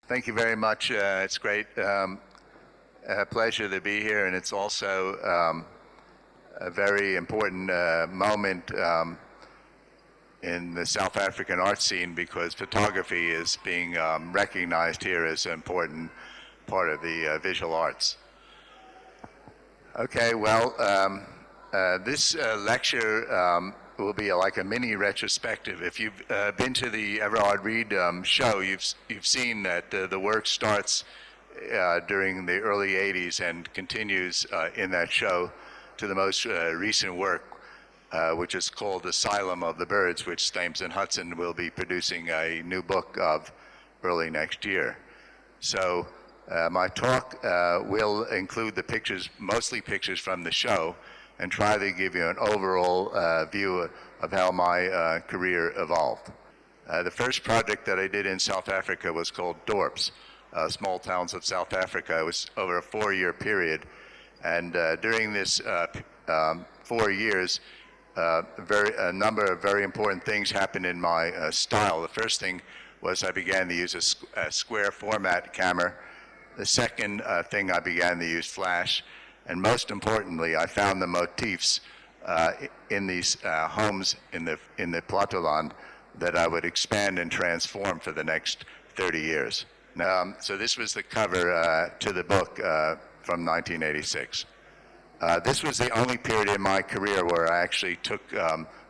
Thank you very much. It's great, a pleasure to be here, and it's also a very important moment in the South African art scene because photography is being recognized here as an important part of the visual arts. Okay, well, this lecture will be like a mini retrospective. If you've been to the Everard Reed show, you've seen that the work starts during the early 80s and continues in that show to the most recent work, which is called Asylum of the Birds, which Thames and Hudson will be producing a new book of early next year. So my talk will include the pictures, mostly pictures from the show, and try to give you an overall view of how my career evolved. The first project that I did in South Africa was called Dorps, Small Towns of South Africa. It was over a 4-year period, and during this 4 years, a number of very important things happened in my style. The first thing was I began to use a square format camera. The second thing, I began to use flash. And most importantly, I found the motifs in these homes in the Platteland that I would expand and transform for the next 30 years. So this was the cover to the book from 1986. This was the only period in my career where I actually took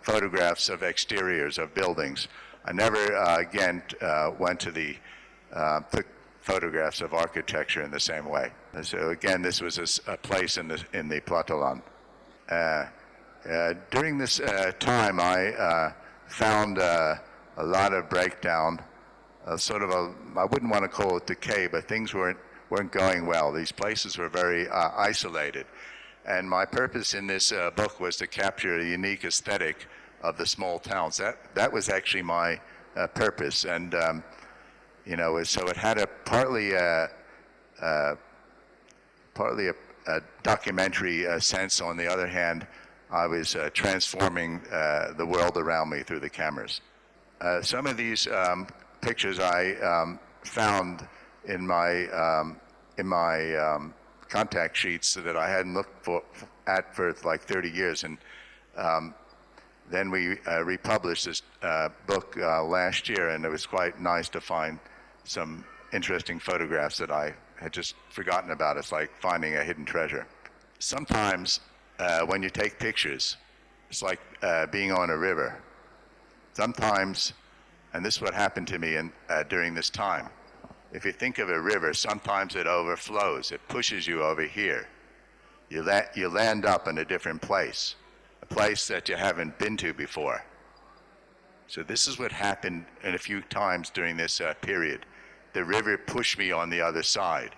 photographs of exteriors of buildings. I never again went to the took photographs of architecture in the same way. So again, this was a place in the Platteland. During this time, I found a lot of breakdown, I wouldn't want to call it decay, but things weren't going well. These places were very isolated. And my purpose in this book was to capture a unique aesthetic of the small towns. That was actually my purpose. And so it had a partly a documentary sense. On the other hand, I was transforming the world around me through the cameras. Some of these pictures I found in my contact sheets that I hadn't looked at for like 30 years, and then we republished this book last year, and it was quite nice to find some interesting photographs that I had just forgotten about. It's like finding a hidden treasure. Sometimes when you take pictures, it's like being on a river. Sometimes, and this is what happened to me during this time, if you think of a river, sometimes it overflows. It pushes you over here. You land up in a different place, a place that you haven't been to before. So this is what happened in a few times during this period. The river pushed me on the other side,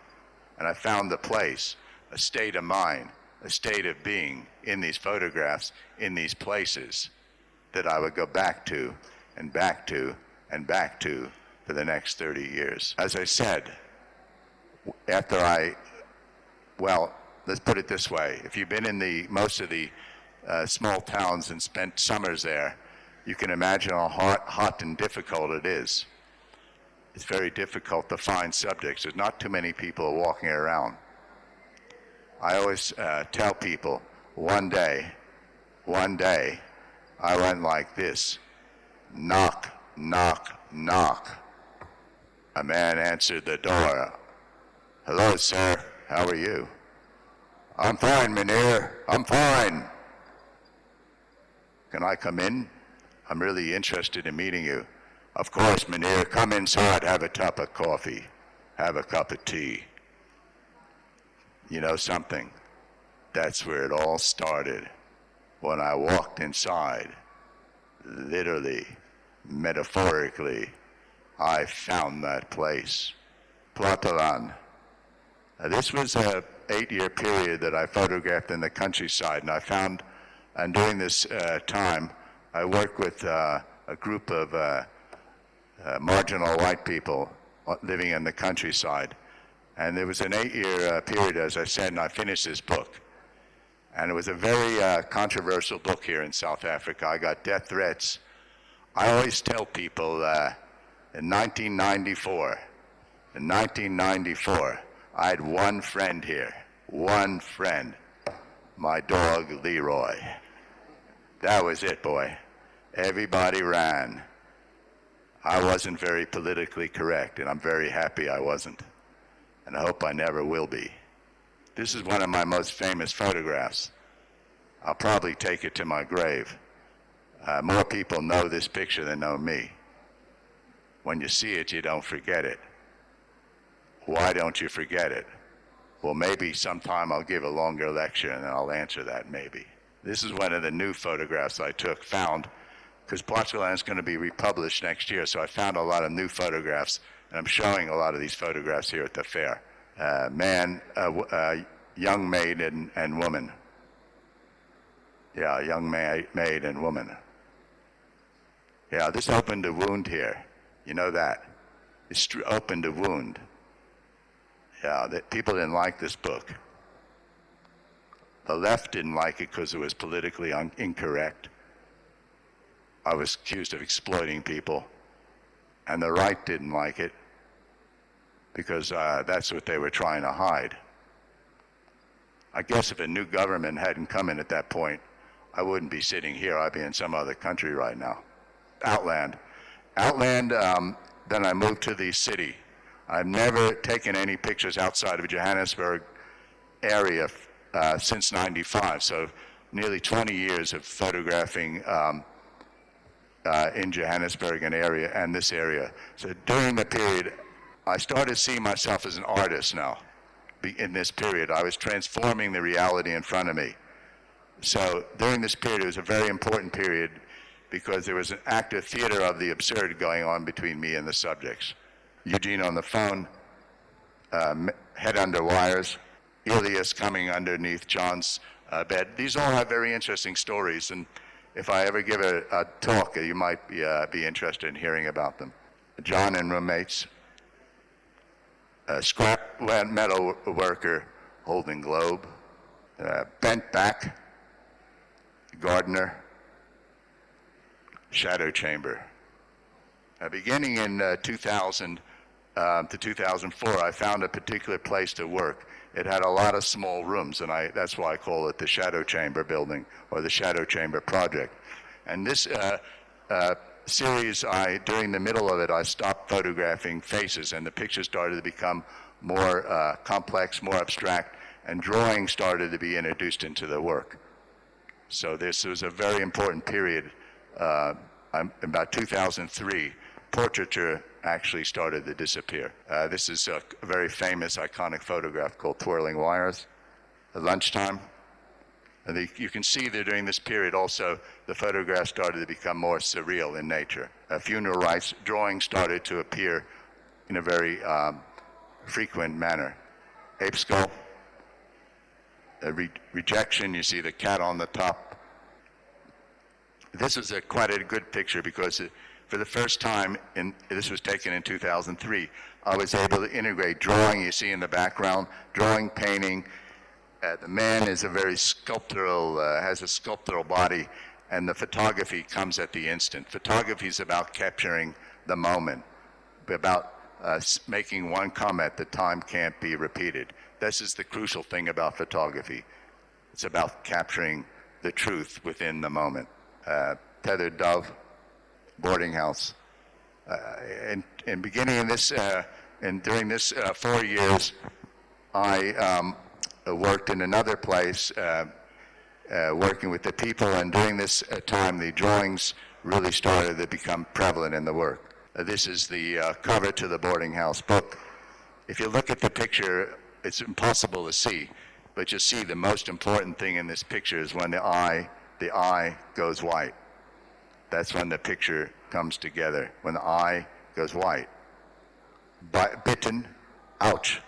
and I found the place, a state of mind, a state of being in these photographs, in these places that I would go back to and back to and back to for the next 30 years. As I said, let's put it this way. If you've been in most of the small towns and spent summers there, you can imagine how hot and difficult it is. It's very difficult to find subjects. There's not too many people walking around. I always tell people, one day, I went like this: knock, knock, knock. A man answered the door. Hello, sir. How are you? I'm fine, Meneer. I'm fine. Can I come in? I'm really interested in meeting you. Of course, Meneer. Come inside, have a cup of coffee, have a cup of tea. You know something? That's where it all started. When I walked inside, literally, metaphorically, I found that place, Platteland. This was a 8-year period that I photographed in the countryside, and during this time, I worked with a group of marginal white people living in the countryside. And there was an 8-year period, as I said, and I finished this book. And it was a very controversial book here in South Africa. I got death threats. I always tell people in 1994, In 1994, I had one friend here, one friend, my dog Leroy. That was it, boy. Everybody ran. I wasn't very politically correct, and I'm very happy I wasn't. And I hope I never will be. This is one of my most famous photographs. I'll probably take it to my grave. More people know this picture than know me. When you see it, you don't forget it. Why don't you forget it? Well, maybe sometime I'll give a longer lecture and then I'll answer that maybe. This is one of the new photographs I found, because Portugal is going to be republished next year, so I found a lot of new photographs, and I'm showing a lot of these photographs here at the fair. Young maid and woman. Yeah, young maid and woman. Yeah, this opened a wound here. You know that. It's opened a wound. Yeah, people didn't like this book. The left didn't like it because it was politically incorrect. I was accused of exploiting people. And the right didn't like it because that's what they were trying to hide. I guess if a new government hadn't come in at that point, I wouldn't be sitting here. I'd be in some other country right now. Outland. Then I moved to the city. I've never taken any pictures outside of Johannesburg area since '95, so nearly 20 years of photographing in Johannesburg and this area. So during the period, I started seeing myself as an artist now. In this period, I was transforming the reality in front of me. So during this period, it was a very important period because there was an active theater of the absurd going on between me and the subjects. Eugene on the phone, head under wires, Elias coming underneath John's bed. These all have very interesting stories, and if I ever give a talk, you might be interested in hearing about them. John and roommates, a scrap metal worker holding globe, bent back, gardener, shadow chamber. Beginning in 2000 to 2004, I found a particular place to work. It had a lot of small rooms, and that's why I call it the Shadow Chamber Building or the Shadow Chamber Project. And this series, during the middle of it, I stopped photographing faces, and the pictures started to become more complex, more abstract, and drawing started to be introduced into the work. So this was a very important period. About 2003, portraiture actually started to disappear. This is a very famous, iconic photograph called Twirling Wires. At lunchtime, you can see that during this period also the photographs started to become more surreal in nature. Funeral rites drawings started to appear in a very frequent manner. Ape skull, rejection, you see the cat on the top. This is quite a good picture because for the first time, this was taken in 2003, I was able to integrate drawing, you see in the background, drawing, painting. The man is a very sculptural, has a sculptural body, and the photography comes at the instant. Photography is about capturing the moment, about making one comment that time can't be repeated. This is the crucial thing about photography. It's about capturing the truth within the moment. Tethered dove, boarding house. In beginning in this, and during this 4 years, I worked in another place, working with the people, and during this time, the drawings really started to become prevalent in the work. This is the cover to the boarding house book. If you look at the picture, it's impossible to see, but you see the most important thing in this picture is when the eye goes white. That's when the picture comes together, when the eye goes white. Bitten, ouch,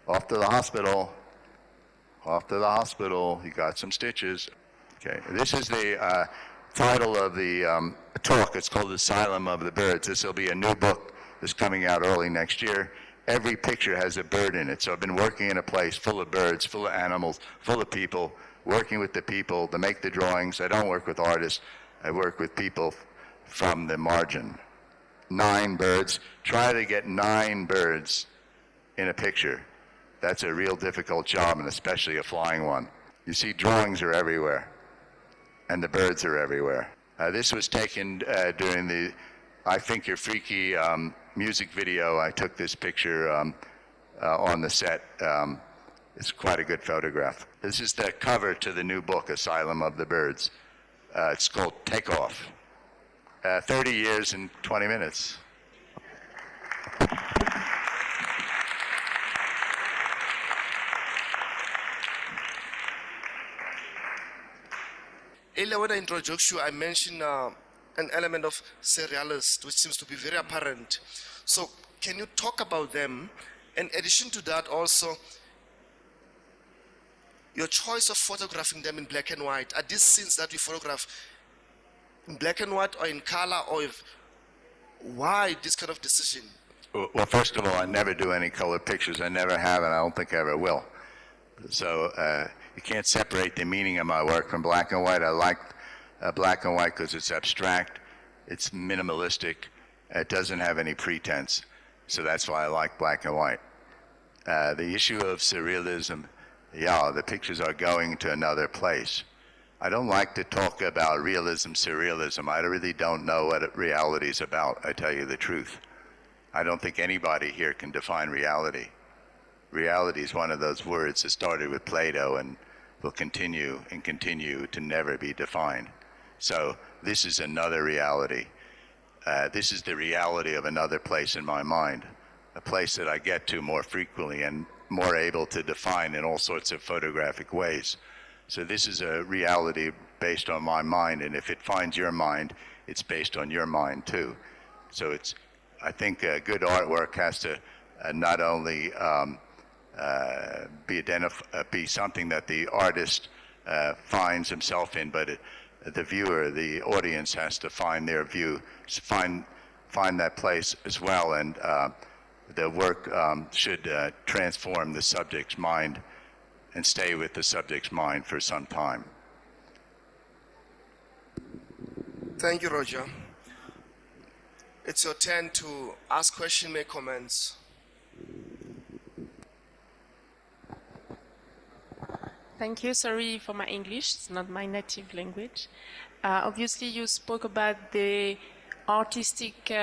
off to the hospital, you got some stitches. Okay, this is the title of the talk. It's called Asylum of the Birds. This will be a new book that's coming out early next year. Every picture has a bird in it, so I've been working in a place full of birds, full of animals, full of people, working with the people to make the drawings. I don't work with artists. I work with people from the margin. 9 birds. Try to get 9 birds in a picture. That's a real difficult job, and especially a flying one. You see, drawings are everywhere, and the birds are everywhere. This was taken during the I Think You're Freaky music video. I took this picture on the set. It's quite a good photograph. This is the cover to the new book, Asylum of the Birds. It's called Take Off. 30 years and 20 minutes. Earlier when I introduced you, I mentioned an element of surrealist, which seems to be very apparent. So can you talk about them? In addition to that also, your choice of photographing them in black and white. Are these scenes that you photograph in black and white or in color, or why this kind of decision? Well, first of all, I never do any color pictures. I never have, and I don't think I ever will. So you can't separate the meaning of my work from black and white. I like black and white because it's abstract, it's minimalistic, it doesn't have any pretense. So that's why I like black and white. The issue of surrealism, yeah, the pictures are going to another place. I don't like to talk about realism, surrealism. I really don't know what reality is about, I tell you the truth. I don't think anybody here can define reality. Reality is one of those words that started with Plato and will continue and continue to never be defined. So this is another reality. This is the reality of another place in my mind, a place that I get to more frequently and more able to define in all sorts of photographic ways. So this is a reality based on my mind, and if it finds your mind, it's based on your mind too. So I think good artwork has to not only be something that the artist finds himself in, but the viewer, the audience has to find their view, find that place as well, and the work should transform the subject's mind and stay with the subject's mind for some time. Thank you, Roger. It's your turn to ask questions, make comments. Thank you. Sorry for my English. It's not my native language. Obviously, you spoke about the artistic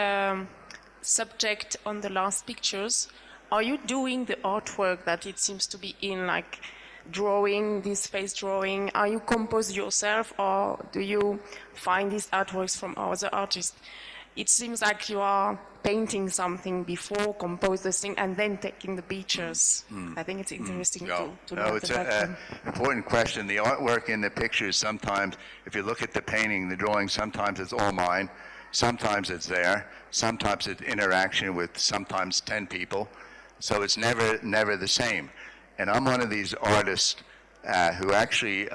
subject on the last pictures. Are you doing the artwork that it seems to be in, like drawing, this face drawing? Are you compose yourself, or do you find these artworks from other artists? It seems like you are painting something before, compose the thing, and then taking the pictures. I think it's interesting to know it's an important question. The artwork in the pictures, sometimes, if you look at the painting, the drawing, sometimes it's all mine, sometimes it's there, sometimes it's interaction with sometimes 10 people. So it's never the same. And I'm one of these artists who actually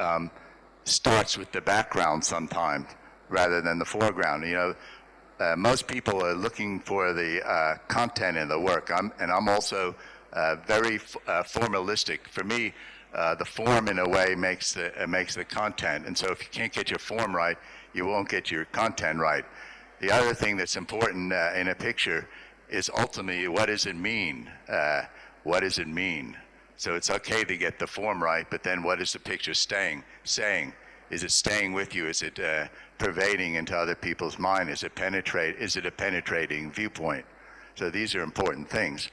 starts with the background sometimes rather than the foreground. You know, most people are looking for the content in the work. I'm also very formalistic. For me, the form in a way makes the content. And so if you can't get your form right, you won't get your content right. The other thing that's important in a picture is ultimately, what does it mean? What does it mean? So it's okay to get the form right, but then what is the picture saying? Is it staying with you? Is it pervading into other people's mind? Is it a penetrating viewpoint? So these are important things.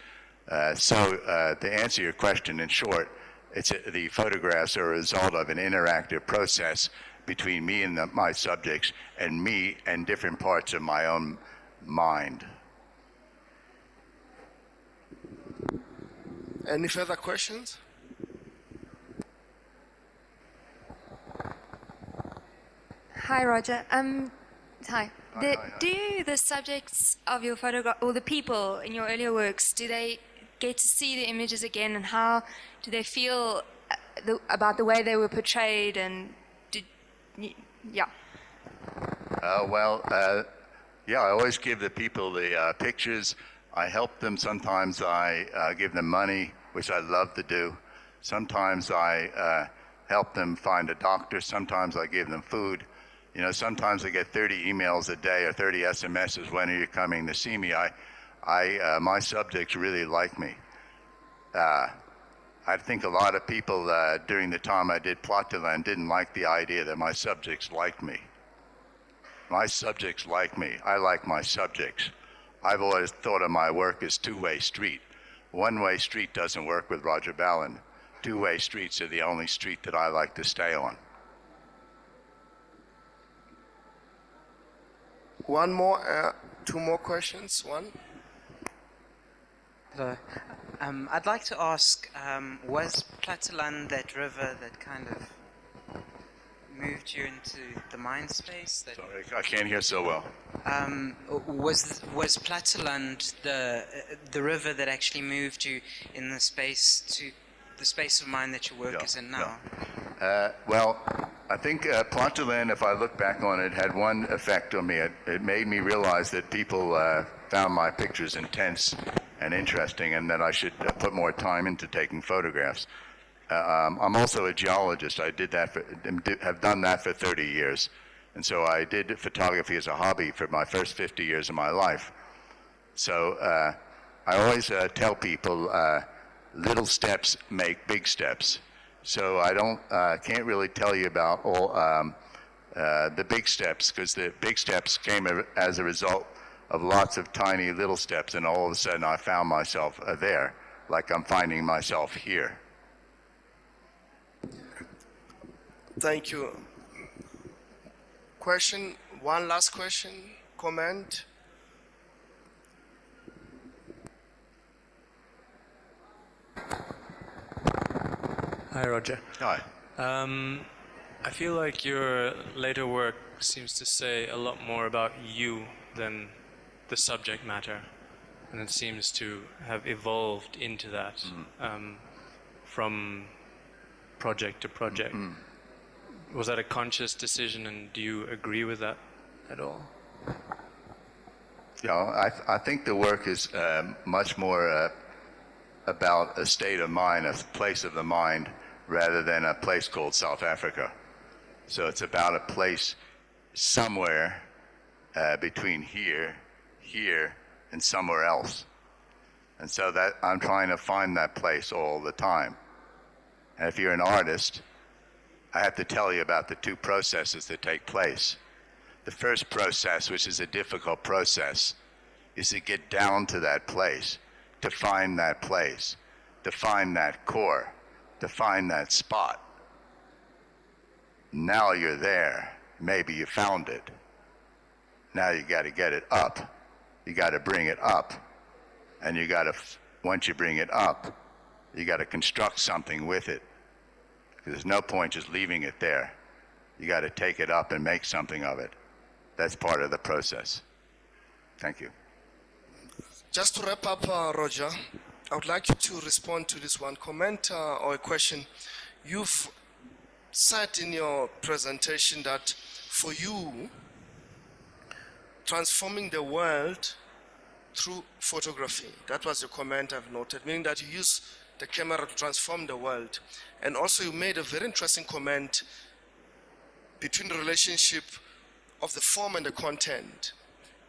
So to answer your question in short, the photographs are a result of an interactive process between me and my subjects, and me and different parts of my own mind. Any further questions? Hi, Roger. Hi. Hi. Do the subjects of your photograph, or the people in your earlier works, do they get to see the images again, and how do they feel about the way they were portrayed? And yeah. I always give the people the pictures. I help them. Sometimes I give them money, which I love to do. Sometimes I help them find a doctor. Sometimes I give them food. You know, sometimes I get 30 emails a day or 30 SMSs, when are you coming to see me? My subjects really like me. I think a lot of people during the time I did Plotterland didn't like the idea that my subjects liked me. My subjects like me. I like my subjects. I've always thought of my work as two-way street. One-way street doesn't work with Roger Ballen. Two-way streets are the only street that I like to stay on. One more, two more questions. One. Hello. I'd like to ask, was Plateland that river that kind of moved you into the mind space? That, Sorry, I can't hear so well. was Plateland the river that actually moved you in the space to the space of mind that your work is in now? Well, I think Plotterland, if I look back on it, had one effect on me. It made me realize that people found my pictures intense and interesting, and that I should put more time into taking photographs. I'm also a geologist. I have done that for 30 years. And so I did photography as a hobby for my first 50 years of my life. So I always tell people little steps make big steps. So I can't really tell you about all the big steps, because the big steps came as a result of lots of tiny little steps, and all of a sudden I found myself there, like I'm finding myself here. Thank you. Question, one last question, comment? Hi, Roger. Hi. I feel like your later work seems to say a lot more about you than the subject matter, and it seems to have evolved into that from project to project. Was that a conscious decision, and do you agree with that at all? Yeah, I think the work is much more about a state of mind, a place of the mind, rather than a place called South Africa. So it's about a place somewhere between here, and somewhere else. And so that I'm trying to find that place all the time. And if you're an artist, I have to tell you about the two processes that take place. The first process, which is a difficult process, is to get down to that place, to find that place, to find that core, to find that spot. Now you're there. Maybe you found it. Now you got to get it up. You got to bring it up. And you got to, once you bring it up, you got to construct something with it. There's no point just leaving it there. You got to take it up and make something of it. That's part of the process. Thank you. Just to wrap up, Roger, I would like you to respond to this one comment or a question. You've said in your presentation that for you, transforming the world through photography, that was your comment I've noted, meaning that you use the camera to transform the world. And also you made a very interesting comment between the relationship of the form and the content.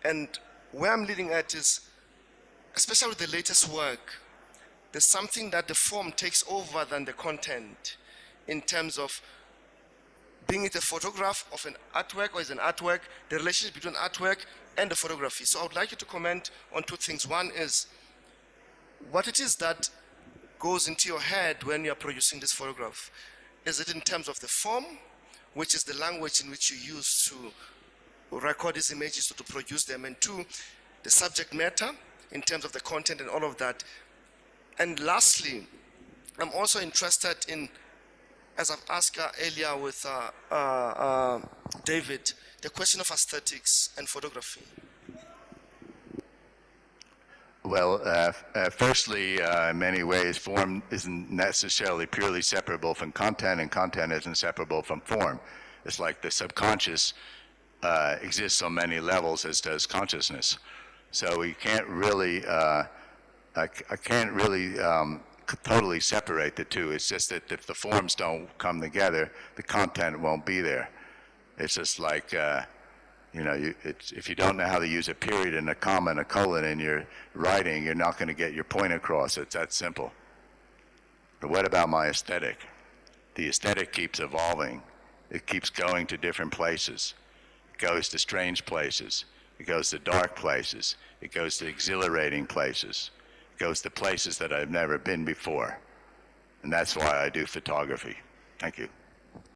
And where I'm leading at is, especially with the latest work, there's something that the form takes over than the content in terms of being it a photograph of an artwork or is an artwork, the relationship between artwork and the photography. So I would like you to comment on two things. One is what it is that goes into your head when you're producing this photograph. Is it in terms of the form, which is the language in which you use to record these images or to produce them, and two, the subject matter in terms of the content and all of that. And lastly, I'm also interested in, as I've asked earlier with David, the question of aesthetics and photography. Well, firstly, in many ways, form isn't necessarily purely separable from content, and content isn't separable from form. It's like the subconscious exists on many levels, as does consciousness. So we can't really, I can't really totally separate the two. It's just that if the forms don't come together, the content won't be there. It's just like, if you don't know how to use a period and a comma and a colon in your writing, you're not going to get your point across. It's that simple. But what about my aesthetic? The aesthetic keeps evolving. It keeps going to different places. It goes to strange places. It goes to dark places. It goes to exhilarating places. It goes to places that I've never been before. And that's why I do photography. Thank you.